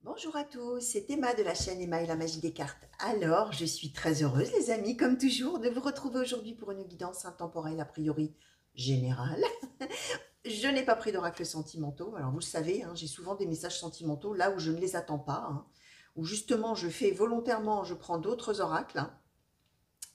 Bonjour à tous, c'est Emma de la chaîne Emma et la magie des cartes. Alors, je suis très heureuse les amis, comme toujours, de vous retrouver aujourd'hui pour une guidance intemporelle a priori générale. Je n'ai pas pris d'oracle sentimentaux, alors vous le savez, hein, j'ai souvent des messages sentimentaux là où je ne les attends pas, hein, où justement je fais volontairement, je prends d'autres oracles, hein,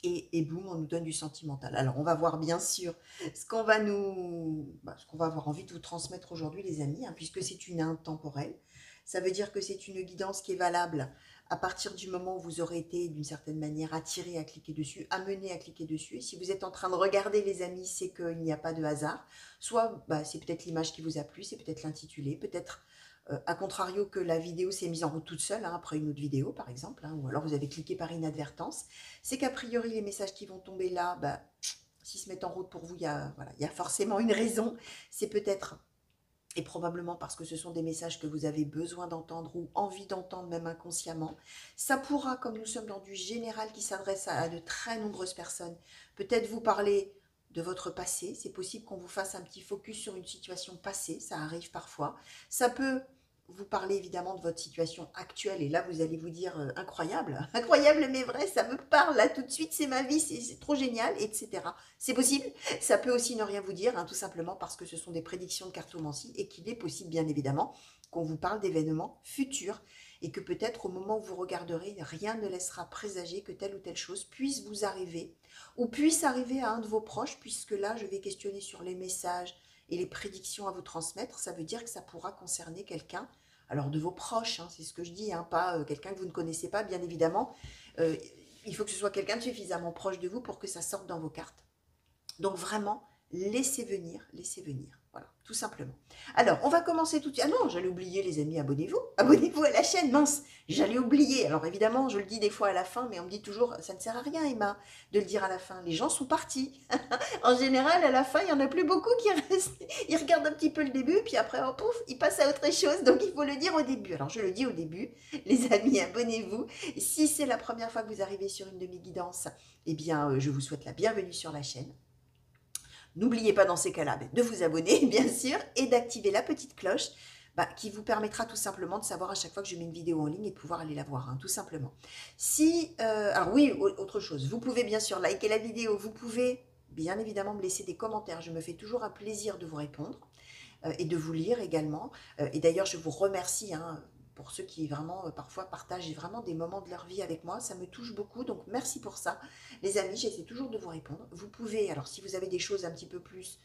et boum, on nous donne du sentimental. Alors on va voir bien sûr ce qu'on va avoir envie de vous transmettre aujourd'hui les amis, hein, puisque c'est une intemporelle. Ça veut dire que c'est une guidance qui est valable à partir du moment où vous aurez été d'une certaine manière attiré à cliquer dessus, amené à cliquer dessus. Et si vous êtes en train de regarder les amis, c'est qu'il n'y a pas de hasard. Soit c'est peut-être l'image qui vous a plu, c'est peut-être l'intitulé, peut-être à contrario que la vidéo s'est mise en route toute seule, hein, après une autre vidéo par exemple, hein, ou alors vous avez cliqué par inadvertance. C'est qu'a priori les messages qui vont tomber là, s'ils se mettent en route pour vous, voilà, il y a forcément une raison. C'est peut-être et probablement parce que ce sont des messages que vous avez besoin d'entendre ou envie d'entendre même inconsciemment. Ça pourra, comme nous sommes dans du général qui s'adresse à de très nombreuses personnes, peut-être vous parler de votre passé. C'est possible qu'on vous fasse un petit focus sur une situation passée, ça arrive parfois. Ça peut vous parler évidemment de votre situation actuelle et là vous allez vous dire incroyable, incroyable mais vrai, ça me parle là tout de suite, c'est ma vie, c'est trop génial, etc. C'est possible. Ça peut aussi ne rien vous dire, hein, tout simplement parce que ce sont des prédictions de cartomancie et qu'il est possible, bien évidemment, qu'on vous parle d'événements futurs et que peut-être au moment où vous regarderez, rien ne laissera présager que telle ou telle chose puisse vous arriver ou puisse arriver à un de vos proches, puisque là, je vais questionner sur les messages et les prédictions à vous transmettre. Ça veut dire que ça pourra concerner quelqu'un, alors de vos proches, hein, c'est ce que je dis, hein, pas quelqu'un que vous ne connaissez pas, bien évidemment. Euh, il faut que ce soit quelqu'un de suffisamment proche de vous pour que ça sorte dans vos cartes. Donc vraiment, laissez venir, laissez venir. Voilà, tout simplement. Alors, on va commencer tout de suite. Ah non, j'allais oublier les amis, abonnez-vous. Abonnez-vous à la chaîne, mince, j'allais oublier. Alors évidemment, je le dis des fois à la fin, mais on me dit toujours, ça ne sert à rien Emma, de le dire à la fin. Les gens sont partis. En général, à la fin, il n'y en a plus beaucoup qui restent. Ils regardent un petit peu le début, puis après, oh, pouf, ils passent à autre chose. Donc il faut le dire au début. Alors je le dis au début, les amis, abonnez-vous. Si c'est la première fois que vous arrivez sur une de mes guidances, eh bien, je vous souhaite la bienvenue sur la chaîne. N'oubliez pas dans ces cas-là de vous abonner, bien sûr, et d'activer la petite cloche qui vous permettra tout simplement de savoir à chaque fois que je mets une vidéo en ligne et de pouvoir aller la voir, hein, tout simplement. Alors oui, autre chose, vous pouvez bien sûr liker la vidéo, vous pouvez bien évidemment me laisser des commentaires, je me fais toujours un plaisir de vous répondre et de vous lire également. Et d'ailleurs, je vous remercie hein, pour ceux qui vraiment parfois partagent vraiment des moments de leur vie avec moi. Ça me touche beaucoup, donc merci pour ça. Les amis, j'essaie toujours de vous répondre. Vous pouvez, alors si vous avez des choses un petit peu plus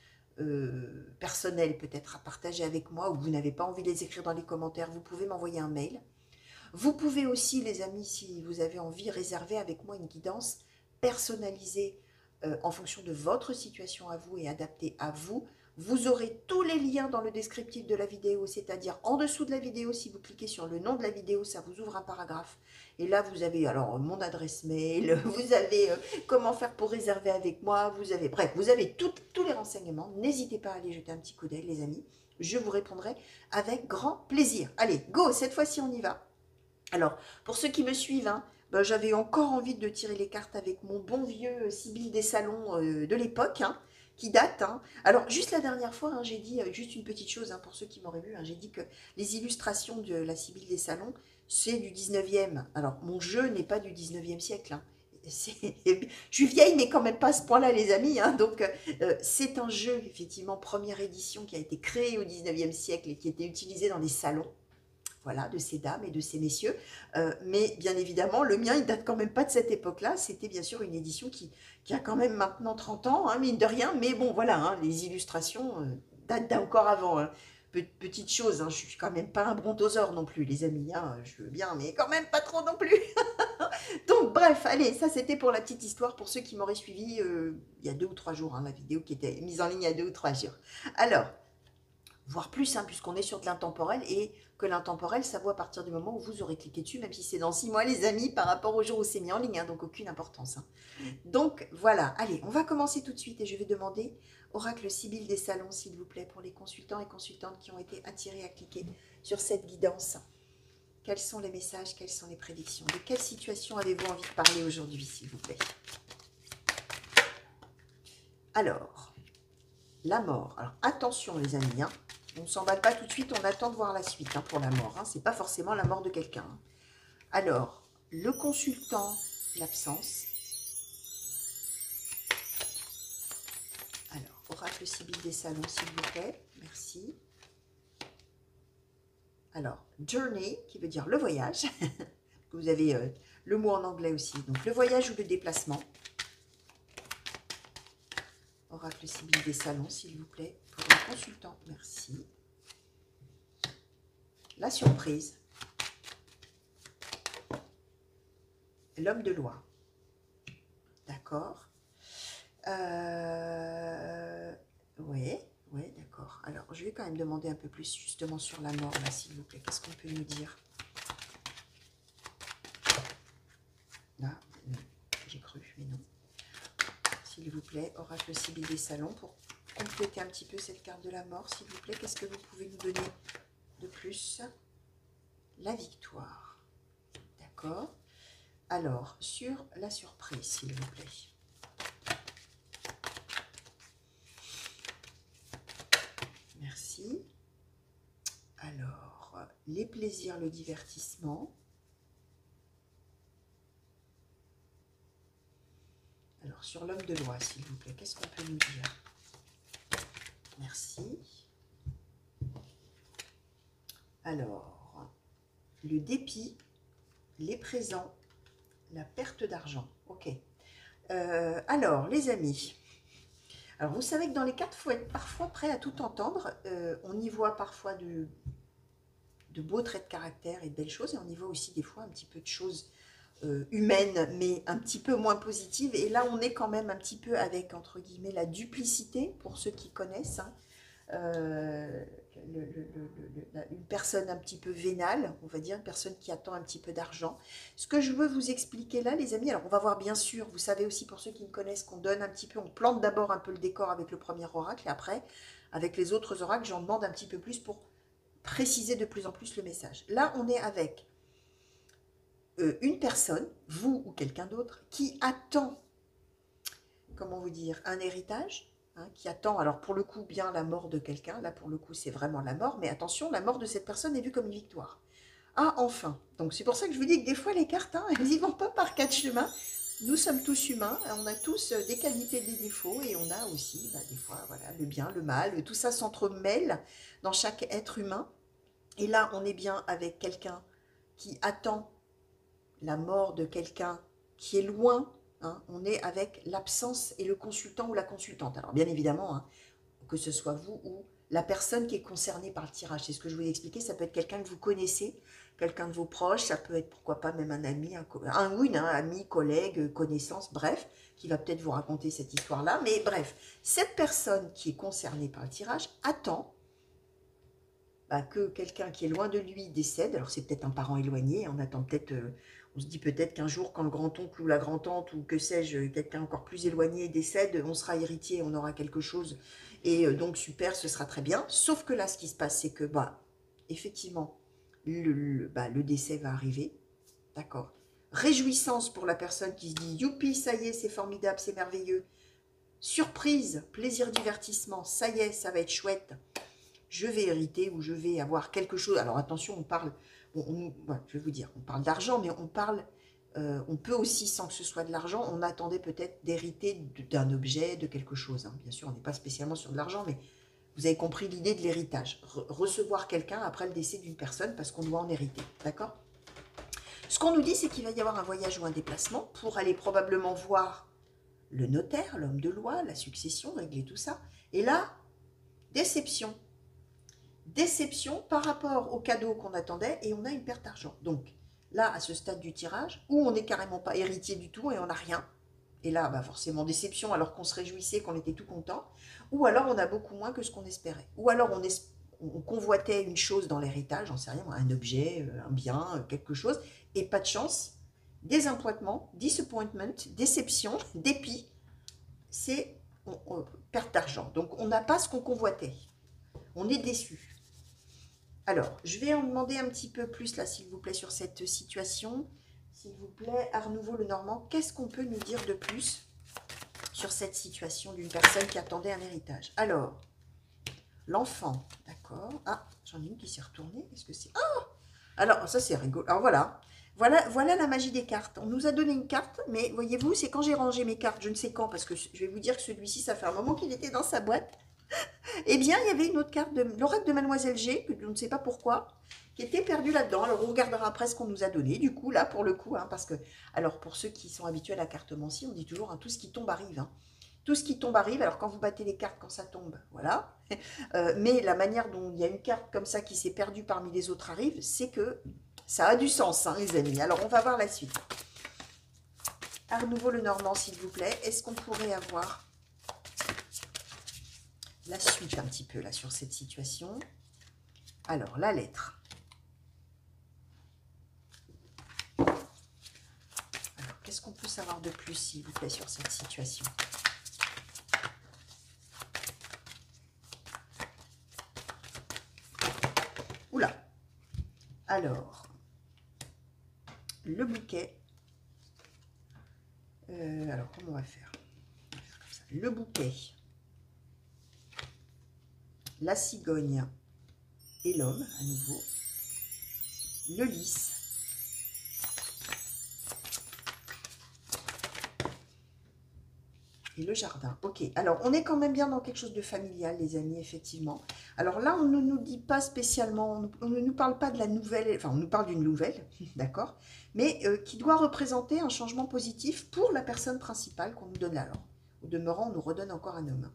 personnelles peut-être à partager avec moi ou vous n'avez pas envie de les écrire dans les commentaires, vous pouvez m'envoyer un mail. Vous pouvez aussi, les amis, si vous avez envie, réserver avec moi une guidance personnalisée en fonction de votre situation à vous et adaptée à vous. Vous aurez tous les liens dans le descriptif de la vidéo, c'est-à-dire en dessous de la vidéo, si vous cliquez sur le nom de la vidéo, ça vous ouvre un paragraphe. Et là, vous avez alors mon adresse mail, vous avez comment faire pour réserver avec moi, bref, vous avez tous les renseignements. N'hésitez pas à aller jeter un petit coup d'œil, les amis. Je vous répondrai avec grand plaisir. Allez, go, cette fois-ci, on y va. Alors, pour ceux qui me suivent, hein, j'avais encore envie de tirer les cartes avec mon bon vieux Sibylle des Salons de l'époque, hein, qui date. Hein. Alors, juste la dernière fois, hein, j'ai dit juste une petite chose hein, pour ceux qui m'auraient vu. Hein, j'ai dit que les illustrations de la Sibylle des Salons, c'est du 19e. Alors, mon jeu n'est pas du 19e siècle. Hein. Je suis vieille, mais quand même pas à ce point-là, les amis. Hein, donc, c'est un jeu, effectivement, première édition qui a été créé au 19e siècle et qui était utilisé dans les salons. Voilà, de ces dames et de ces messieurs. Mais bien évidemment, le mien, il date quand même pas de cette époque-là. C'était bien sûr une édition qui a quand même maintenant 30 ans, hein, mine de rien. Mais bon, voilà, hein, les illustrations datent d'encore avant. Hein. Petite chose, hein, je suis quand même pas un brontosaure non plus, les amis. Hein, je veux bien, mais quand même pas trop non plus. Donc, bref, allez, ça c'était pour la petite histoire pour ceux qui m'auraient suivi il y a 2 ou 3 jours, hein, la vidéo qui était mise en ligne il y a 2 ou 3 jours. Alors, voire plus, hein, puisqu'on est sur de l'intemporel, et que l'intemporel, ça vaut à partir du moment où vous aurez cliqué dessus, même si c'est dans 6 mois, les amis, par rapport au jour où c'est mis en ligne, hein, donc aucune importance. Hein. Donc voilà, allez, on va commencer tout de suite, et je vais demander Oracle Sibylle des Salons, s'il vous plaît, pour les consultants et consultantes qui ont été attirés à cliquer sur cette guidance. Quels sont les messages, quelles sont les prédictions? De quelle situation avez-vous envie de parler aujourd'hui, s'il vous plaît? Alors, la mort. Alors, attention, les amis, hein. On ne s'emballe pas tout de suite, on attend de voir la suite hein, pour la mort. Hein. Ce n'est pas forcément la mort de quelqu'un. Hein. Alors, le consultant, l'absence. Alors, oracle Sibylle des Salons, s'il vous plaît. Merci. Alors, journey, qui veut dire le voyage. Vous avez le mot en anglais aussi. Donc, le voyage ou le déplacement. Oracle Sibylle des Salons, s'il vous plaît. Pour le consultant, merci. La surprise. L'homme de loi. D'accord. Oui, d'accord. Alors, je vais quand même demander un peu plus justement sur la mort, là, s'il vous plaît. Qu'est-ce qu'on peut nous dire? Là, j'ai cru, mais non. S'il vous plaît, oracle Sibylle des Salons, pour compléter un petit peu cette carte de la mort, s'il vous plaît. Qu'est-ce que vous pouvez nous donner de plus? La victoire. D'accord. Alors, sur la surprise, s'il vous plaît. Merci. Alors, les plaisirs, le divertissement. Alors, sur l'homme de loi, s'il vous plaît, qu'est-ce qu'on peut nous dire? Merci. Alors, le dépit, les présents, la perte d'argent. Ok. Alors, les amis, alors vous savez que dans les cartes, il faut être parfois prêt à tout entendre. On y voit parfois de beaux traits de caractère et de belles choses, et on y voit aussi des fois un petit peu de choses humaines, mais un petit peu moins positives. Et là, on est quand même un petit peu avec, entre guillemets, la duplicité, pour ceux qui connaissent, hein. Une personne un petit peu vénale, on va dire, une personne qui attend un petit peu d'argent. Ce que je veux vous expliquer là, les amis, alors on va voir bien sûr, vous savez aussi pour ceux qui me connaissent, qu'on donne un petit peu, on plante d'abord un peu le décor avec le premier oracle, et après, avec les autres oracles, j'en demande un petit peu plus pour préciser de plus en plus le message. Là, on est avec une personne, vous ou quelqu'un d'autre, qui attend, comment vous dire, un héritage, hein, qui attend, alors pour le coup, bien la mort de quelqu'un, là pour le coup c'est vraiment la mort, mais attention, la mort de cette personne est vue comme une victoire. Ah, enfin. Donc c'est pour ça que je vous dis que des fois les cartes, hein, elles n'y vont pas par quatre chemins. Nous sommes tous humains, on a tous des qualités, des défauts, et on a aussi, des fois, voilà, le bien, le mal, tout ça s'entremêle dans chaque être humain. Et là, on est bien avec quelqu'un qui attend la mort de quelqu'un qui est loin, hein, on est avec l'absence et le consultant ou la consultante. Alors bien évidemment, hein, que ce soit vous ou la personne qui est concernée par le tirage, c'est ce que je vous ai expliqué, ça peut être quelqu'un que vous connaissez, quelqu'un de vos proches, ça peut être pourquoi pas même un ami, un ou une ami, collègue, connaissance, bref, qui va peut-être vous raconter cette histoire-là. Mais bref, cette personne qui est concernée par le tirage attend que quelqu'un qui est loin de lui décède. Alors c'est peut-être un parent éloigné, on attend peut-être, on se dit peut-être qu'un jour quand le grand-oncle ou la grand-tante ou que sais-je, quelqu'un encore plus éloigné décède, on sera héritier, on aura quelque chose et donc super, ce sera très bien. Sauf que là ce qui se passe c'est que effectivement le décès va arriver, d'accord. Réjouissance pour la personne qui se dit youpi, ça y est, c'est formidable, c'est merveilleux. Surprise, plaisir, divertissement, ça y est, ça va être chouette. Je vais hériter ou je vais avoir quelque chose. Alors attention, on parle, je vais vous dire, on parle d'argent, mais on parle, on peut aussi, sans que ce soit de l'argent, on attendait peut-être d'hériter d'un objet, de quelque chose. Hein. Bien sûr, on n'est pas spécialement sur de l'argent, mais vous avez compris l'idée de l'héritage. Recevoir quelqu'un après le décès d'une personne parce qu'on doit en hériter, d'accord? Ce qu'on nous dit, c'est qu'il va y avoir un voyage ou un déplacement pour aller probablement voir le notaire, l'homme de loi, la succession, régler tout ça. Et là, déception. Déception par rapport au cadeau qu'on attendait et on a une perte d'argent. Donc là, à ce stade du tirage, où on n'est carrément pas héritier du tout et on n'a rien, et là, forcément déception alors qu'on se réjouissait, qu'on était tout content, ou alors on a beaucoup moins que ce qu'on espérait. Ou alors on convoitait une chose dans l'héritage, j'en sais rien, un objet, un bien, quelque chose, et pas de chance, désappointement, disappointment, déception, dépit, c'est perte d'argent. Donc on n'a pas ce qu'on convoitait, on est déçu. Alors, je vais en demander un petit peu plus, là, s'il vous plaît, sur cette situation. S'il vous plaît, Art Nouveau Lenormand, qu'est-ce qu'on peut nous dire de plus sur cette situation d'une personne qui attendait un héritage? Alors, l'enfant, d'accord. Ah, j'en ai une qui s'est retournée. Est-ce que c'est... Ah, alors, ça, c'est rigolo. Alors, voilà. Voilà la magie des cartes. On nous a donné une carte, mais voyez-vous, c'est quand j'ai rangé mes cartes, je ne sais quand, parce que je vais vous dire que celui-ci, ça fait un moment qu'il était dans sa boîte. Eh bien, il y avait une autre carte de l'oracle de Mademoiselle G, que je ne sais pas pourquoi, qui était perdue là-dedans. Alors, on regardera après ce qu'on nous a donné, du coup, là, pour le coup, hein, parce que, alors, pour ceux qui sont habitués à la cartomancie, on dit toujours, hein, tout ce qui tombe arrive, hein. Tout ce qui tombe arrive, alors quand vous battez les cartes, quand ça tombe, voilà. Mais la manière dont il y a une carte comme ça qui s'est perdue parmi les autres arrive, c'est que ça a du sens, hein, les amis. Alors, on va voir la suite. À nouveau le Normand, s'il vous plaît. Est-ce qu'on pourrait avoir la suite un petit peu là sur cette situation? Alors, la lettre. Alors, qu'est-ce qu'on peut savoir de plus, s'il vous plaît, sur cette situation? Oula. Alors, le bouquet. Alors, comment on va faire? On va faire comme ça. Le bouquet. La cigogne et l'homme, à nouveau. Le lys. Et le jardin. Ok, alors on est quand même bien dans quelque chose de familial, les amis, effectivement. Alors là, on ne nous dit pas spécialement, on ne nous parle pas de la nouvelle, enfin on nous parle d'une nouvelle, d'accord, mais qui doit représenter un changement positif pour la personne principale qu'on nous donne là. Alors, au demeurant, on nous redonne encore un homme.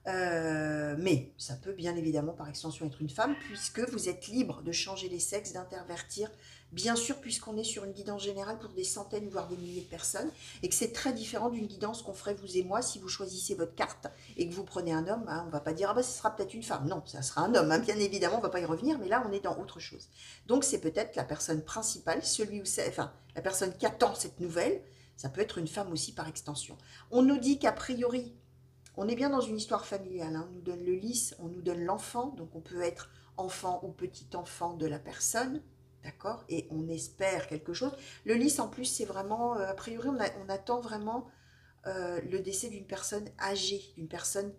Mais ça peut bien évidemment par extension être une femme, puisque vous êtes libre de changer les sexes, d'intervertir, bien sûr, puisqu'on est sur une guidance générale pour des centaines, voire des milliers de personnes, et que c'est très différent d'une guidance qu'on ferait vous et moi si vous choisissez votre carte et que vous prenez un homme. Hein, on ne va pas dire, ah bah ce sera peut-être une femme. Non, ça sera un homme, hein, bien évidemment, on ne va pas y revenir, mais là on est dans autre chose. Donc c'est peut-être la personne principale, celui où c'est, enfin, la personne qui attend cette nouvelle, ça peut être une femme aussi par extension. On nous dit qu'a priori, on est bien dans une histoire familiale, hein. On nous donne le lys, on nous donne l'enfant, donc on peut être enfant ou petit-enfant de la personne, d'accord? Et on espère quelque chose. Le lys, en plus, c'est vraiment, a priori, on attend vraiment le décès d'une personne âgée, d'une personne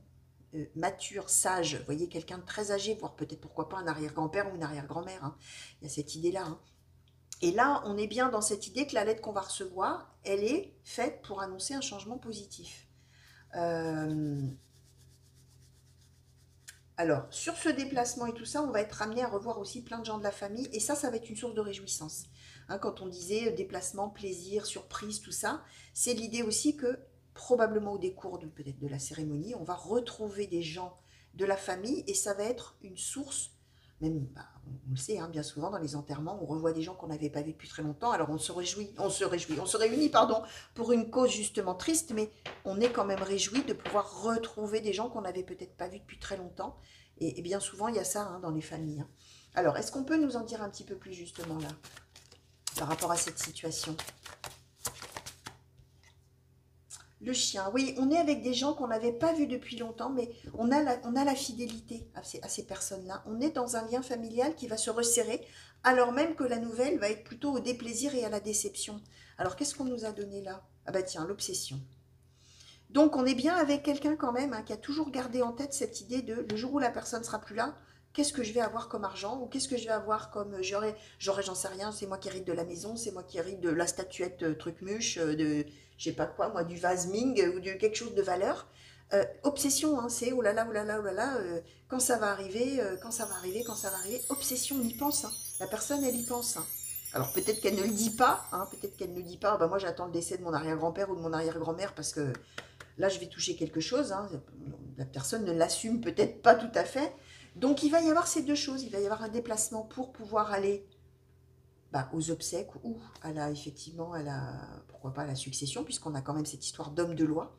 mature, sage. Vous voyez, quelqu'un de très âgé, voire peut-être, pourquoi pas, un arrière-grand-père ou une arrière-grand-mère, hein. Il y a cette idée-là, hein. Et là, on est bien dans cette idée que la lettre qu'on va recevoir, elle est faite pour annoncer un changement positif. Alors, sur ce déplacement et tout ça, on va être amené à revoir aussi plein de gens de la famille. Et ça va être une source de réjouissance. Hein, quand on disait déplacement, plaisir, surprise, tout ça, c'est l'idée aussi que probablement au décours peut-être de la cérémonie, on va retrouver des gens de la famille et ça va être une source, même, bah, on le sait, hein, bien souvent dans les enterrements, on revoit des gens qu'on n'avait pas vus depuis très longtemps. Alors on se réunit, pardon, pour une cause justement triste, mais on est quand même réjoui de pouvoir retrouver des gens qu'on n'avait peut-être pas vus depuis très longtemps. Et bien souvent, il y a ça, hein, dans les familles, hein. Alors, est-ce qu'on peut nous en dire un petit peu plus justement là, par rapport à cette situation? Le chien, oui, on est avec des gens qu'on n'avait pas vus depuis longtemps, mais on a la fidélité à ces personnes-là. On est dans un lien familial qui va se resserrer, alors même que la nouvelle va être plutôt au déplaisir et à la déception. Alors, qu'est-ce qu'on nous a donné là? Ah bah tiens, l'obsession. Donc on est bien avec quelqu'un quand même, hein, qui a toujours gardé en tête cette idée de le jour où la personne sera plus là, qu'est-ce que je vais avoir comme argent ou qu'est-ce que je vais avoir comme j'en sais rien, c'est moi qui hérite de la maison, c'est moi qui hérite de la statuette truc-muche, de je sais pas quoi, moi du vase Ming ou de quelque chose de valeur. Obsession, hein, c'est oh là là, oh là là, oh là là, quand ça va arriver, quand ça va arriver, quand ça va arriver. Obsession, on y pense, hein. La personne, elle y pense, hein. Alors peut-être qu'elle ne le dit pas, hein, peut-être qu'elle ne dit pas, bah moi j'attends le décès de mon arrière-grand-père ou de mon arrière-grand-mère parce que là je vais toucher quelque chose, hein. La personne ne l'assume peut-être pas tout à fait. Donc il va y avoir ces deux choses, il va y avoir un déplacement pour pouvoir aller, bah, aux obsèques ou effectivement pourquoi pas à la succession, puisqu'on a quand même cette histoire d'homme de loi.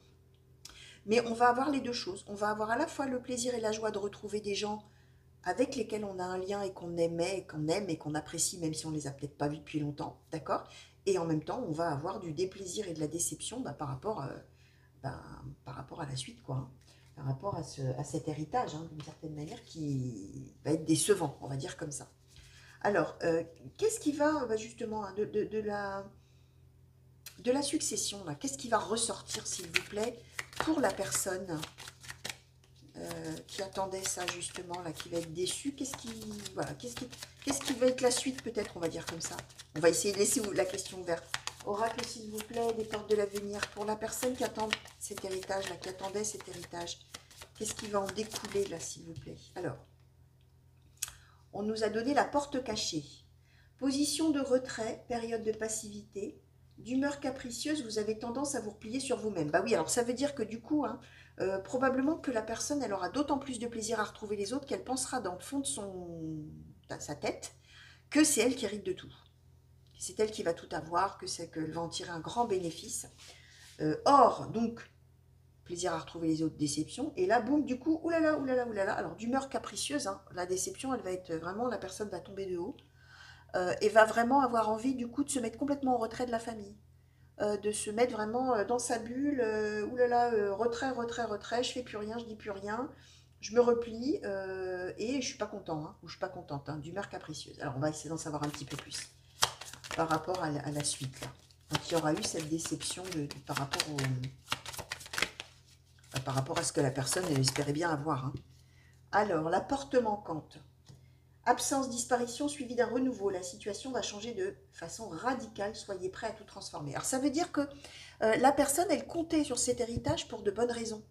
Mais on va avoir les deux choses, on va avoir à la fois le plaisir et la joie de retrouver des gens avec lesquels on a un lien et qu'on aimait, et qu'on aime et qu'on apprécie, même si on les a peut-être pas vus depuis longtemps, d'accord? Et en même temps, on va avoir du déplaisir et de la déception, bah, ben, par rapport à la suite, quoi, hein. Par rapport à cet héritage, hein, d'une certaine manière, qui va être décevant, on va dire comme ça. Alors, qu'est-ce qui va, bah, justement, hein, de la succession, là, qu'est-ce qui va ressortir, s'il vous plaît, pour la personne qui attendait ça justement, là, qui va être déçu, voilà, qu'est-ce qui va être la suite peut-être, on va dire comme ça. On va essayer de laisser la question ouverte. Oracle, s'il vous plaît, des portes de l'avenir pour la personne qui attend cet héritage, là, qui attendait cet héritage. Qu'est-ce qui va en découler là, s'il vous plaît? Alors, on nous a donné la porte cachée. Position de retrait, période de passivité, d'humeur capricieuse, vous avez tendance à vous replier sur vous-même. Bah oui, alors ça veut dire que du coup, hein, probablement que la personne, elle aura d'autant plus de plaisir à retrouver les autres qu'elle pensera dans le fond de sa tête que c'est elle qui hérite de tout. C'est elle qui va tout avoir, que c'est qu'elle va en tirer un grand bénéfice. Or, donc, plaisir à retrouver les autres, déception. Et là, boum, du coup, oulala, oulala, oulala. Alors, d'humeur capricieuse, hein, la déception, elle va être vraiment, la personne va tomber de haut. Et va vraiment avoir envie, du coup, de se mettre complètement en retrait de la famille. De se mettre vraiment dans sa bulle. Oulala, retrait, retrait, retrait, je fais plus rien, je dis plus rien. Je me replie et je suis pas content, hein, ou je suis pas contente, hein, d'humeur capricieuse. Alors, on va essayer d'en savoir un petit peu plus par rapport à la suite, là. Donc, il y aura eu cette déception par rapport à ce que la personne espérait bien avoir. Hein. Alors, la porte manquante. Absence, disparition suivie d'un renouveau. La situation va changer de façon radicale. Soyez prêts à tout transformer. Alors, ça veut dire que la personne, elle comptait sur cet héritage pour de bonnes raisons.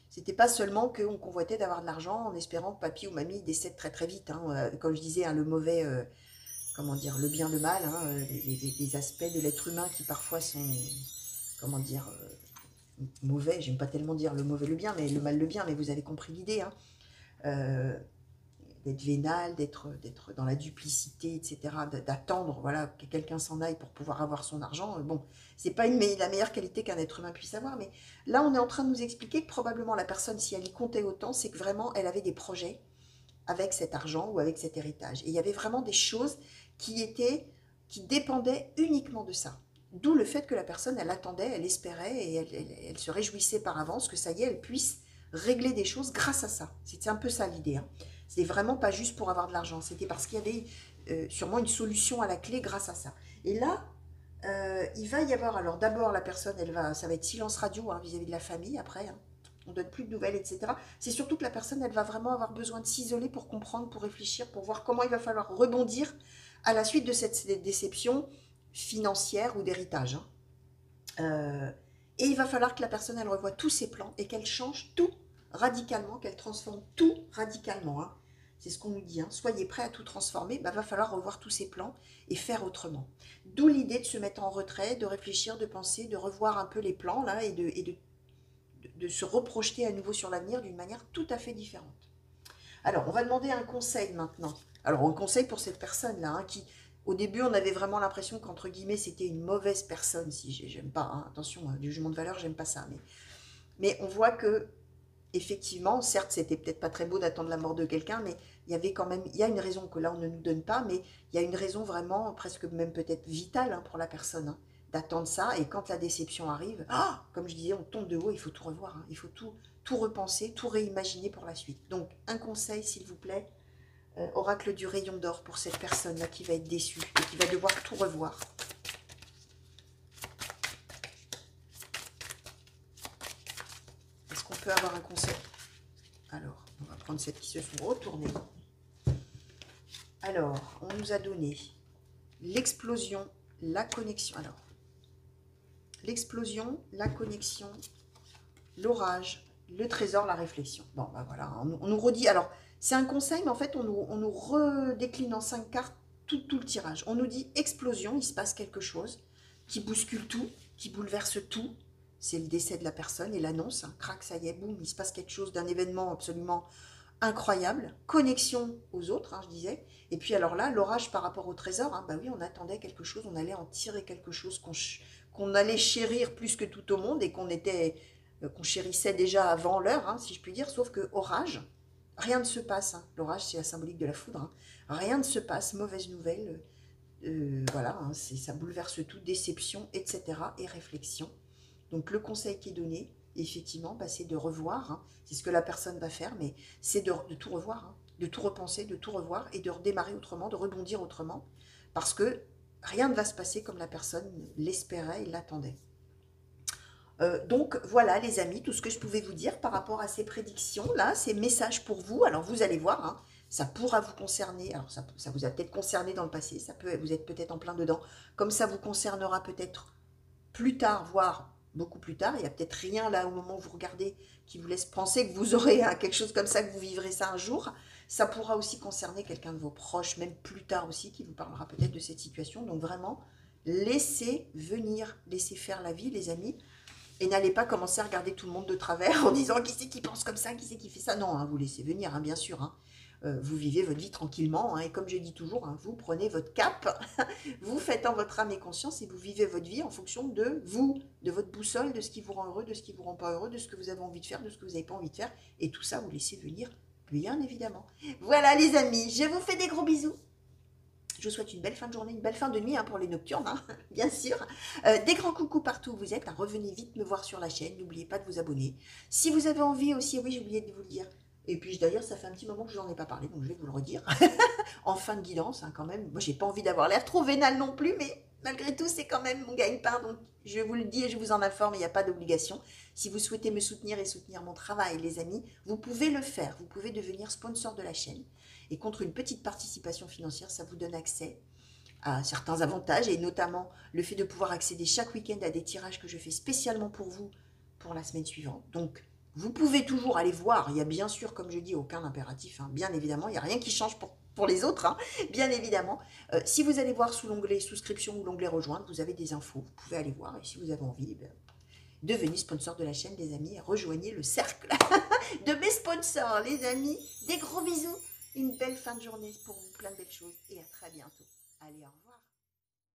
C'était pas seulement qu'on convoitait d'avoir de l'argent en espérant que papy ou mamie décèdent très très vite. Hein. Comme je disais, hein, le mauvais, comment dire, le bien, le mal, hein, les aspects de l'être humain qui parfois sont, comment dire, mauvais. J'aime pas tellement dire le mauvais, le bien, mais le mal, le bien, mais vous avez compris l'idée. Hein. D'être vénal, d'être dans la duplicité, etc., d'attendre voilà, que quelqu'un s'en aille pour pouvoir avoir son argent. Bon, c'est pas la meilleure qualité qu'un être humain puisse avoir, mais là, on est en train de nous expliquer que probablement la personne, si elle y comptait autant, c'est que vraiment, elle avait des projets avec cet argent ou avec cet héritage. Et il y avait vraiment des choses qui dépendaient uniquement de ça. D'où le fait que la personne, elle attendait, elle espérait et elle se réjouissait par avance que ça y est, elle puisse régler des choses grâce à ça. C'était un peu ça l'idée. Hein. C'était vraiment pas juste pour avoir de l'argent, c'était parce qu'il y avait sûrement une solution à la clé grâce à ça. Et là, il va y avoir, alors d'abord la personne, ça va être silence radio hein, vis-à-vis de la famille après, hein. On donne plus de nouvelles, etc. C'est surtout que la personne, elle va vraiment avoir besoin de s'isoler pour comprendre, pour réfléchir, pour voir comment il va falloir rebondir à la suite de cette déception financière ou d'héritage. Hein. Et il va falloir que la personne, elle revoie tous ses plans et qu'elle change tout radicalement, qu'elle transforme tout radicalement. Hein. C'est ce qu'on nous dit. Hein. Soyez prêts à tout transformer. Bah, va falloir revoir tous ses plans et faire autrement. D'où l'idée de se mettre en retrait, de réfléchir, de penser, de revoir un peu les plans là et de se reprojeter à nouveau sur l'avenir d'une manière tout à fait différente. Alors, on va demander un conseil maintenant. Alors, un conseil pour cette personne-là, hein, qui, au début, on avait vraiment l'impression qu'entre guillemets, c'était une mauvaise personne. Si j'aime pas, hein, attention, du jugement de valeur, j'aime pas ça. Mais on voit que, effectivement, certes, c'était peut-être pas très beau d'attendre la mort de quelqu'un, mais il y avait quand même, il y a une raison que là, on ne nous donne pas, mais il y a une raison vraiment, presque même peut-être vitale hein, pour la personne. Hein, d'attendre ça, et quand la déception arrive, comme je disais, on tombe de haut, il faut tout revoir, hein, il faut tout repenser, tout réimaginer pour la suite. Donc, un conseil, s'il vous plaît, oracle du rayon d'or pour cette personne-là qui va être déçue et qui va devoir tout revoir. Est-ce qu'on peut avoir un conseil? Alors, on va prendre celles qui se sont retournées. Alors, on nous a donné l'explosion, la connexion. Alors, l'explosion, la connexion, l'orage, le trésor, la réflexion. Bon, ben voilà, on nous redit. Alors, c'est un conseil, mais en fait, on nous redécline en 5 cartes tout le tirage. On nous dit explosion, il se passe quelque chose qui bouscule tout, qui bouleverse tout. C'est le décès de la personne et l'annonce. Hein, crac, ça y est, boum, il se passe quelque chose d'un événement absolument incroyable. Connexion aux autres, hein, je disais. Et puis alors là, l'orage par rapport au trésor, hein, bah oui, on attendait quelque chose, on allait en tirer quelque chose qu'on allait chérir plus que tout au monde et qu'on chérissait déjà avant l'heure, hein, si je puis dire, sauf que orage, rien ne se passe. Hein. L'orage, c'est la symbolique de la foudre. Hein. Rien ne se passe, mauvaise nouvelle. Voilà, hein, ça bouleverse tout, déception, etc. et réflexion. Donc le conseil qui est donné, effectivement, bah, c'est de revoir. Hein. C'est ce que la personne va faire, mais c'est de tout revoir, hein, de tout repenser, de tout revoir et de redémarrer autrement, de rebondir autrement. Parce que rien ne va se passer comme la personne l'espérait et l'attendait. Donc voilà les amis, tout ce que je pouvais vous dire par rapport à ces prédictions-là, ces messages pour vous. Alors vous allez voir, hein, ça pourra vous concerner, alors ça vous a peut-être concerné dans le passé, ça peut, vous êtes peut-être en plein dedans, comme ça vous concernera peut-être plus tard, voire beaucoup plus tard. Il n'y a peut-être rien là au moment où vous regardez qui vous laisse penser que vous aurez hein, quelque chose comme ça, que vous vivrez ça un jour. Ça pourra aussi concerner quelqu'un de vos proches, même plus tard aussi, qui vous parlera peut-être de cette situation. Donc vraiment, laissez venir, laissez faire la vie les amis. Et n'allez pas commencer à regarder tout le monde de travers en disant qui c'est qui pense comme ça, qui c'est qui fait ça. Non, hein, vous laissez venir, hein, bien sûr. Hein. Vous vivez votre vie tranquillement. Hein, et comme je dis toujours, hein, vous prenez votre cap, vous faites en votre âme et conscience et vous vivez votre vie en fonction de vous, de votre boussole, de ce qui vous rend heureux, de ce qui vous rend pas heureux, de ce que vous avez envie de faire, de ce que vous n'avez pas envie de faire. Et tout ça, vous laissez venir, bien évidemment. Voilà les amis, je vous fais des gros bisous. Je vous souhaite une belle fin de journée, une belle fin de nuit hein, pour les nocturnes, hein, bien sûr. Des grands coucous partout où vous êtes. Hein, revenez vite me voir sur la chaîne. N'oubliez pas de vous abonner. Si vous avez envie aussi, oui, j'ai oublié de vous le dire. Et puis d'ailleurs, ça fait un petit moment que je n'en ai pas parlé, donc je vais vous le redire. En fin de guidance, hein, quand même. Moi, j'ai pas envie d'avoir l'air trop vénal non plus, mais malgré tout, c'est quand même mon gagne-pain. Donc je vous le dis et je vous en informe, il n'y a pas d'obligation. Si vous souhaitez me soutenir et soutenir mon travail, les amis, vous pouvez le faire. Vous pouvez devenir sponsor de la chaîne. Et contre une petite participation financière, ça vous donne accès à certains avantages, et notamment le fait de pouvoir accéder chaque week-end à des tirages que je fais spécialement pour vous pour la semaine suivante. Donc, vous pouvez toujours aller voir. Il y a bien sûr, comme je dis, aucun impératif. Hein, bien évidemment, il n'y a rien qui change pour les autres, hein, bien évidemment. Si vous allez voir sous l'onglet souscription ou l'onglet rejoindre, vous avez des infos. Vous pouvez aller voir. Et si vous avez envie, devenez sponsor de la chaîne, les amis, et rejoignez le cercle de mes sponsors, les amis. Des gros bisous. Une belle fin de journée pour vous, plein de belles choses et à très bientôt. Allez, au revoir.